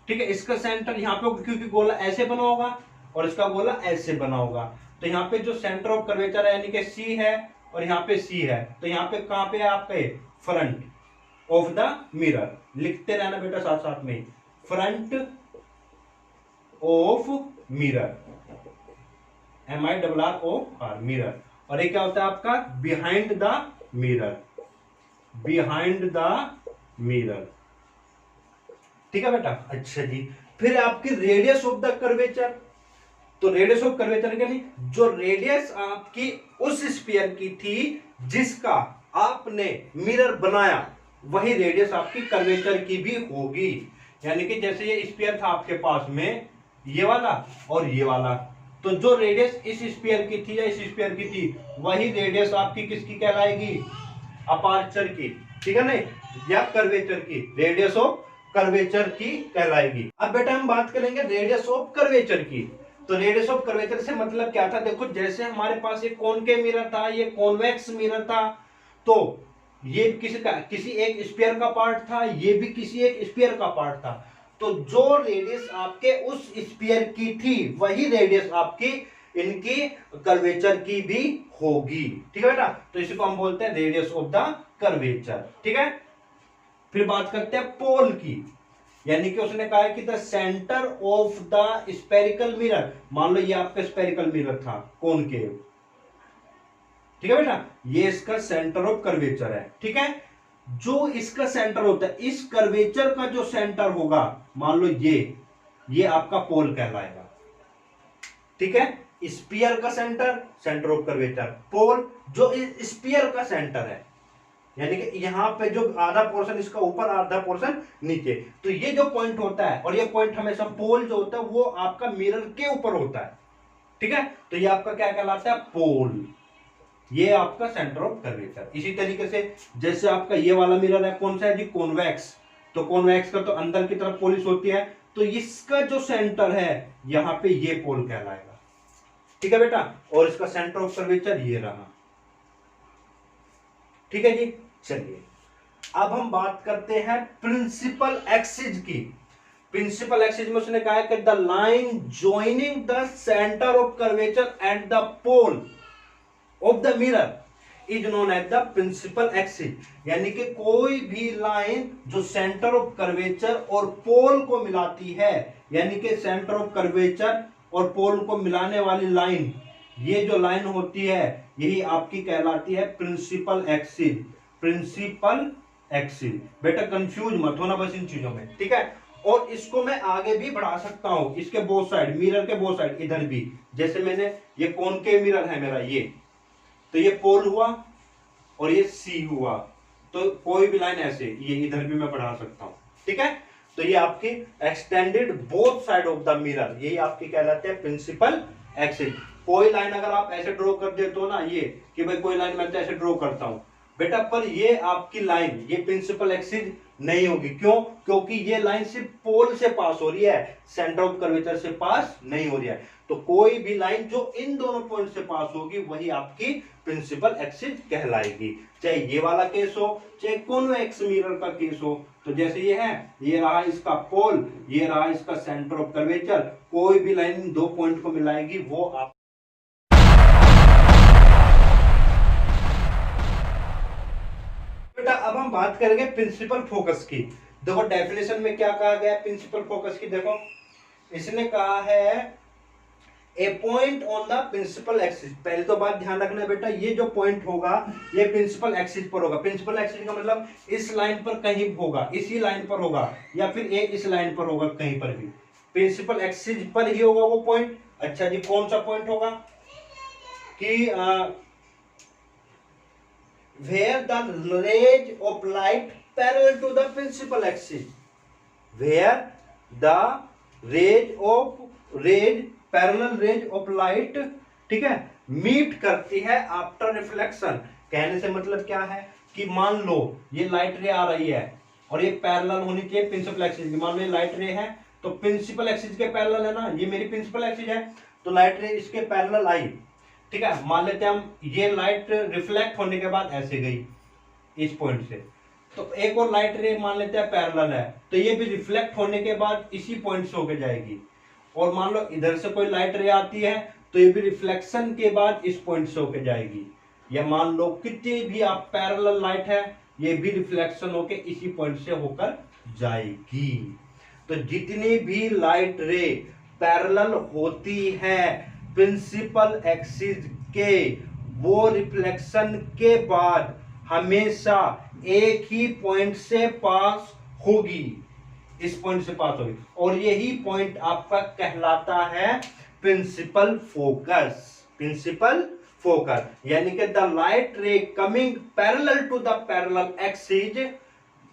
ठीक है। इसका सेंटर यहां पे क्योंकि गोला ऐसे बना होगा और इसका गोला ऐसे बना होगा, तो यहाँ पे जो सेंटर ऑफ कर्वेचर है यानी कि सी है और यहाँ पे सी है, तो यहाँ पे कहां पे है आपका फ्रंट ऑफ द मिरर। लिखते रहना बेटा साथ साथ में, front of mirror, MIRR mirror. और ये क्या होता है आपका behind the mirror, behind the mirror, ठीक है बेटा। अच्छा जी, फिर आपकी रेडियस ऑफ द कर्वेचर। तो रेडियस ऑफ कर्वेचर के लिए जो रेडियस आपकी उस स्फीयर की थी जिसका आपने मिरर बनाया, वही रेडियस आपकी कर्वेचर की भी होगी। यानी कि जैसे ये स्फीयर था आपके पास में, ये वाला और ये वाला, तो जो रेडियस इस स्फीयर की थी या इस स्फीयर की थी, वही रेडियस आपकी किसकी कहलाएगी, अपर्चर की, ठीक है नहीं, या कर्वेचर की, रेडियस ऑफ कर्वेचर की कहलाएगी। अब बेटा हम बात करेंगे रेडियस ऑफ कर्वेचर की। तो रेडियस ऑफ कर्वेचर से मतलब क्या था, देखो जैसे हमारे पास ये कॉनकेव मिरर था, ये कॉन्वेक्स मिरर था, तो ये किसी एक स्फीयर का पार्ट था, ये भी किसी एक स्फीयर का पार्ट था। तो जो रेडियस आपके उस स्फीयर की थी वही रेडियस आपकी इनकी कर्वेचर की भी होगी, ठीक है बेटा। तो इसी को हम बोलते हैं रेडियस ऑफ द कर्वेचर, ठीक है। फिर बात करते हैं पोल की, यानी कि उसने कहा है कि the centre of the spherical mirror. मान लो ये आपका स्फेरिकल मिरर था कॉनकेव, ठीक है बेटा, ये इसका सेंटर ऑफ कर्वेचर है, ठीक है। जो इसका सेंटर होता है, इस कर्वेचर का जो सेंटर होगा, मान लो ये आपका पोल कहलाएगा, ठीक है। स्फीयर का सेंटर, सेंटर ऑफ कर्वेचर, पोल जो इस स्फीयर का सेंटर है, यानी कि यहां पे जो आधा पोर्शन इसका ऊपर, आधा पोर्शन नीचे, तो ये जो पॉइंट होता है, और ये पॉइंट हमेशा पोल जो होता है वो आपका मिरर के ऊपर होता है, ठीक है। तो ये आपका क्या कहलाता है, पोल, ये आपका सेंटर ऑफ कर्वेचर। इसी तरीके से जैसे आपका ये वाला मिरर है, कौन सा है जी, कॉन्वेक्स। तो कॉन्वेक्स का तो अंदर की तरफ पॉलिश होती है, तो इसका जो सेंटर है यहां पे ये पोल कहलाएगा, ठीक है बेटा। और इसका सेंटर ऑफ कर्वेचर ये रहा, ठीक है जी। चलिए अब हम बात करते हैं प्रिंसिपल एक्सिस की। प्रिंसिपल एक्सिस में उसने कहा है कि the line joining the centre of curvature and the pole of the mirror is known as the principal axis. यानी कि कोई भी लाइन जो सेंटर ऑफ कर्वेचर और पोल को मिलाती है, यानी कि सेंटर ऑफ कर्वेचर और पोल को मिलाने वाली लाइन, ये जो लाइन होती है यही आपकी कहलाती है प्रिंसिपल एक्सिस, प्रिंसिपल एक्सिस। बेटा कंफ्यूज मत होना बस इन चीजों में, ठीक है। और इसको मैं आगे भी बढ़ा सकता हूं, इसके बोथ साइड, मिरर के बोथ साइड, इधर भी, जैसे मैंने ये कॉनकेव मिरर है मेरा ये, तो ये पोल हुआ और ये सी हुआ, तो कोई भी लाइन ऐसे ये इधर भी मैं बढ़ा सकता हूं, ठीक है। तो ये आपकी extended both side of the mirror, यही आपकी कहलाते हैं प्रिंसिपल एक्सिस। कोई लाइन अगर आप ऐसे ड्रॉ कर देते हो ना, ये कि भाई कोई लाइन मैं तो ऐसे ड्रॉ करता हूं बेटा, पर ये आपकी लाइन ये प्रिंसिपल एक्सिस नहीं होगी। क्यों? क्योंकि ये लाइन सिर्फ पोल से पास हो रही है, सेंटर ऑफ कर्वेचर से पास नहीं हो रही है। तो कोई भी लाइन जो इन दोनों पॉइंट से पास होगी वही आपकी प्रिंसिपल एक्सिस कहलाएगी, चाहे ये वाला केस हो चाहे कॉन्वेक्स मिरर का केस हो। तो जैसे ये है, ये रहा इसका पोल, ये रहा इसका सेंटर ऑफ कर्वेचर, कोई भी लाइन दो पॉइंट को मिलाएगी वो आप हम बात करेंगे प्रिंसिपल फोकस की। देखो डेफिनेशन में क्या कहा गया है प्रिंसिपल फोकस की, देखो इसने कहा है a point on the principal axis. पहले तो बात ध्यान रखना बेटा, ये जो पॉइंट होगा ये प्रिंसिपल एक्सिस पर होगा। प्रिंसिपल एक्सिस का मतलब इस लाइन पर कहीं होगा, इसी लाइन पर होगा, या फिर ये इस लाइन पर होगा, कहीं पर भी प्रिंसिपल एक्सिस पर ही होगा वो पॉइंट। अच्छा जी, कौन सा पॉइंट होगा कि where the rays of light parallel to the principal axis, where the parallel rays of light, ठीक है, मीट करती है आफ्टर रिफ्लेक्शन। कहने से मतलब क्या है कि मान लो ये लाइट रे आ रही है और ये पैरेलल होनी चाहिए प्रिंसिपल एक्सिस की। मान लो ये लाइट रे है तो प्रिंसिपल एक्सिस के पैरेलल है ना, ये मेरी प्रिंसिपल एक्सिस है, तो लाइट रे इसके पैरेलल आई, ठीक है। मान लेते हैं हम ये लाइट रिफ्लेक्ट होने के बाद ऐसे गई इस पॉइंट से, तो एक और लाइट रे मान लेते हैं पैरेलल है, तो ये भी रिफ्लेक्ट होने के बाद इसी पॉइंट से होकर जाएगी। और मान लो इधर से कोई लाइट रे आती है तो ये भी रिफ्लेक्शन के बाद इस पॉइंट से होकर जाएगी। या मान लो कितनी भी आप पैरेलल लाइट है, ये भी रिफ्लेक्शन होकर इसी पॉइंट से होकर जाएगी। तो जितनी भी लाइट रे पैरेलल होती है प्रिंसिपल एक्सिस के, वो रिफ्लेक्शन के बाद हमेशा एक ही पॉइंट से पास होगी, इस पॉइंट से पास होगी, और यही पॉइंट आपका कहलाता है प्रिंसिपल फोकस। प्रिंसिपल फोकस यानी कि the light ray coming parallel to the parallel axis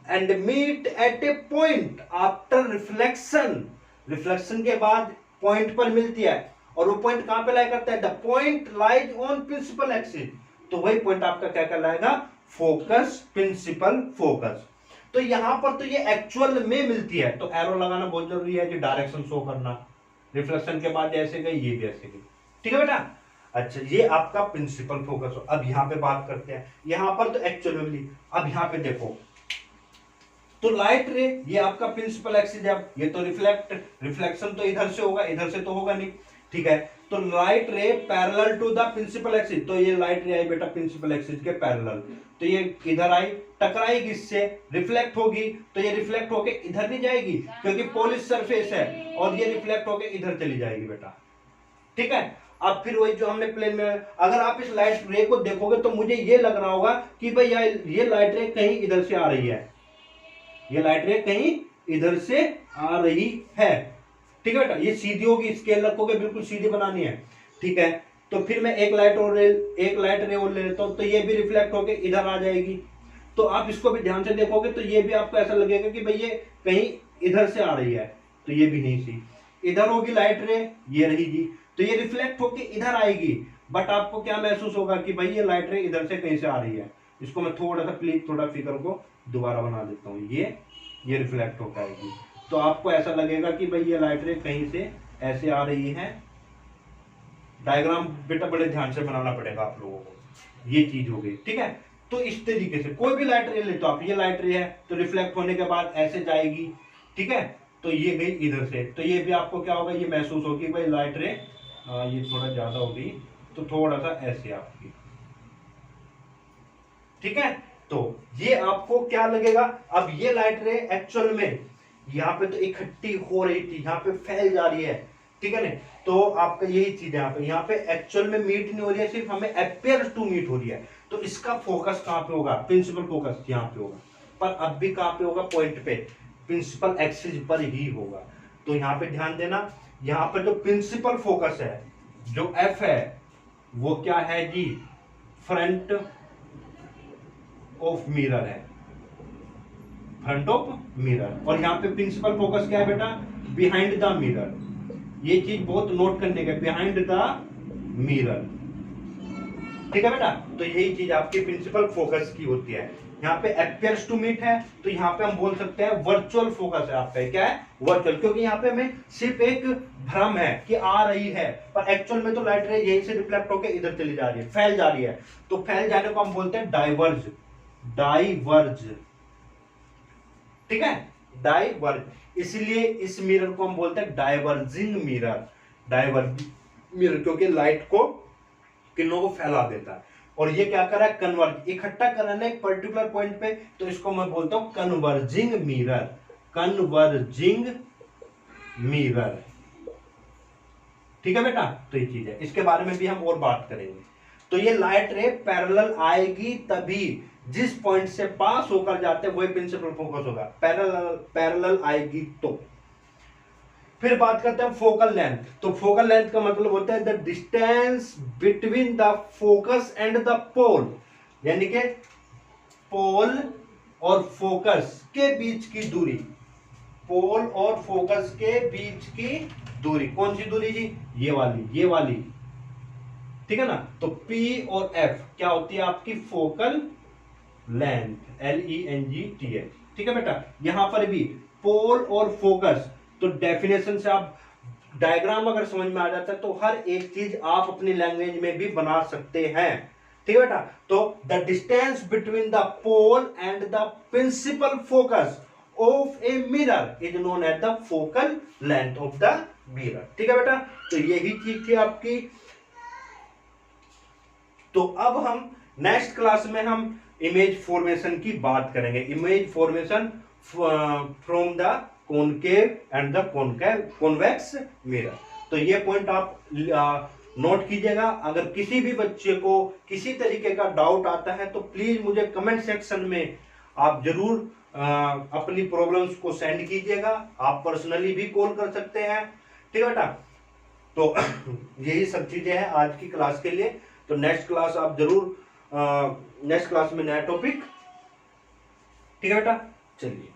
and meet at a point after reflection. Reflection के बाद पॉइंट पर मिलती है, और वो पॉइंट कहां पे लाई करता है, the point lies on principal axis. तो वही पॉइंट आपका क्या कहलाएगा, फोकस, प्रिंसिपल फोकस। तो यहां पर तो ये एक्चुअल में मिलती है, तो एरो लगाना बहुत जरूरी है, जो डायरेक्शन शो करना। रिफ्लेक्शन के बाद ऐसे गई, ये भी ऐसे गई, ठीक है बेटा। अच्छा, ये आपका प्रिंसिपल फोकस हो। अब यहां पे बात करते हैं, यहां पर तो एक्चुअल में मिली। अब यहां पे देखो तो लाइट रे ये आपका प्रिंसिपल एक्सिस है, ये तो रिफ्लेक्शन तो इधर से होगा, इधर से तो होगा नहीं, ठीक है। तो light ray parallel to the principal axis, तो ये लाइट रे आई बेटा प्रिंसिपल एक्सिस के पैरेलल, तो ये इधर आई, टकराएगी इससे, रिफ्लेक्ट होगी, तो ये रिफ्लेक्ट होके इधर नहीं जाएगी क्योंकि पॉलिश सरफेस है, और ये रिफ्लेक्ट होके इधर चली जाएगी बेटा, ठीक है। अब फिर वही जो हमने प्लेन में, अगर आप इस लाइट रे को देखोगे तो मुझे ये लग रहा होगा कि भाई ये लाइट रे कहीं इधर से आ रही है, ये लाइट रे कहीं इधर से आ रही है, ठीक है बेटा। ये सीधी होगी, स्केल रखोगे बिल्कुल सीधी बनानी है, ठीक है। तो फिर मैं एक लाइट रे और ले लेता हूं, तो ये भी रिफ्लेक्ट होके इधर आ जाएगी। तो आप इसको भी ध्यान से देखोगे तो ये भी आपको ऐसा लगेगा कि भाई ये कहीं इधर से आ रही है, तो ये भी नहीं सी, इधर होगी लाइट रे, ये रही जी, तो ये रिफ्लेक्ट होके इधर आएगी। बट आपको क्या महसूस होगा कि भाई ये लाइट रे इधर से कहीं से आ रही है। इसको मैं थोड़ा सा प्लीज थोड़ा फिगर को दोबारा बना देता हूँ, ये रिफ्लेक्ट होकर आएगी, तो आपको ऐसा लगेगा कि भाई ये लाइट रे कहीं से ऐसे आ रही है। डायग्राम बेटा बड़े ध्यान से बनाना पड़ेगा आप लोगों को, ये चीज हो गई, ठीक है। तो इस तरीके से कोई भी लाइट रे ले, तो आप ये लाइट रे है तो रिफ्लेक्ट होने के बाद ऐसे जाएगी, ठीक है, तो ये गई इधर से, तो ये भी आपको क्या होगा, ये महसूस होगी भाई लाइट रे ये थोड़ा ज्यादा होगी, तो थोड़ा सा ऐसे आपकी, ठीक है। तो ये आपको क्या लगेगा, अब ये लाइट रे एक्चुअल में यहाँ पे तो इकट्ठी हो रही थी, यहाँ पे फैल जा रही है, ठीक है ना। तो आपका यही चीज है, यहाँ पे एक्चुअल में मीट नहीं हो रही है, सिर्फ हमें अपियर्स टू मीट हो रही है। तो इसका फोकस कहां पे होगा, प्रिंसिपल फोकस यहाँ पे होगा, पर अब भी कहां पे होगा, पॉइंट पे, प्रिंसिपल एक्सिस पर ही होगा। तो यहाँ पे ध्यान देना, यहाँ पे जो प्रिंसिपल फोकस है, जो एफ है, वो क्या है जी, फ्रंट ऑफ मिरर है, फ्रंट ऑफ मिरर। और यहाँ पे प्रिंसिपल फोकस क्या है बेटा, बिहाइंड द मिरर। ये चीज बहुत नोट करने का, बिहाइंड द मिरर, ठीक है बेटा। तो यही चीज आपकी प्रिंसिपल फोकस की होती है। यहाँ पे अपियर्स टू मीट है, तो यहाँ पे हम बोल सकते हैं वर्चुअल फोकस है आपका, क्या है, वर्चुअल, क्योंकि यहाँ पे हमें सिर्फ एक भ्रम है कि आ रही है, पर एक्चुअल में तो लाइट रे यहीं से रिफ्लेक्ट होकर इधर चली जा रही है, फैल जा रही है। तो फैल जाने को हम बोलते हैं डाइवर्ज, ठीक है, डाइवर्ज। इसलिए इस मिरर को हम बोलते हैं डाइवर्जिंग मिरर, क्योंकि लाइट को, किरणों को फैला देता है। और ये क्या कर रहा है, कन्वर्ज, इकट्ठा कर रहा है एक पर्टिकुलर पॉइंट पे, तो इसको मैं बोलता हूं कन्वर्जिंग मिरर, कन्वर्जिंग मिरर। ठीक है बेटा, तो ये चीज है, इसके बारे में भी हम और बात करेंगे। तो ये लाइट रे पैरेलल आएगी तभी, जिस पॉइंट से पास होकर जाते हैं वही प्रिंसिपल फोकस होगा, पैरेलल आएगी तो। फिर बात करते हैं फोकल लेंथ। तो फोकल लेंथ का मतलब होता है the distance between the focus and the pole, यानी कि पोल और फोकस के बीच की दूरी, पोल और फोकस के बीच की दूरी। कौन सी दूरी जी, ये वाली, ये वाली, ठीक है ना। तो P और F क्या होती है आपकी फोकल लेंथ, LENGTH, ठीक है बेटा। यहां पर भी पोल और फोकस, तो डेफिनेशन से आप डायग्राम अगर समझ में आ जाता है तो हर एक चीज आप अपनी लैंग्वेज में भी बना सकते हैं, ठीक है बेटा। तो the distance between the pole and the principal focus of a mirror is known as the focal length of the mirror, ठीक है बेटा। तो यही चीज थी आपकी। तो अब हम नेक्स्ट क्लास में हम इमेज फॉर्मेशन की बात करेंगे, image formation from the concave and the convex mirror. तो ये पॉइंट आप नोट कीजिएगा। अगर किसी भी बच्चे को किसी तरीके का डाउट आता है तो प्लीज मुझे कमेंट सेक्शन में आप जरूर अपनी प्रॉब्लम्स को सेंड कीजिएगा। आप पर्सनली भी कॉल कर सकते हैं, ठीक है बेटा। तो यही सब चीजें हैं आज की क्लास के लिए। तो नेक्स्ट क्लास आप जरूर नेक्स्ट क्लास में नया टॉपिक, ठीक है बेटा। चलिए।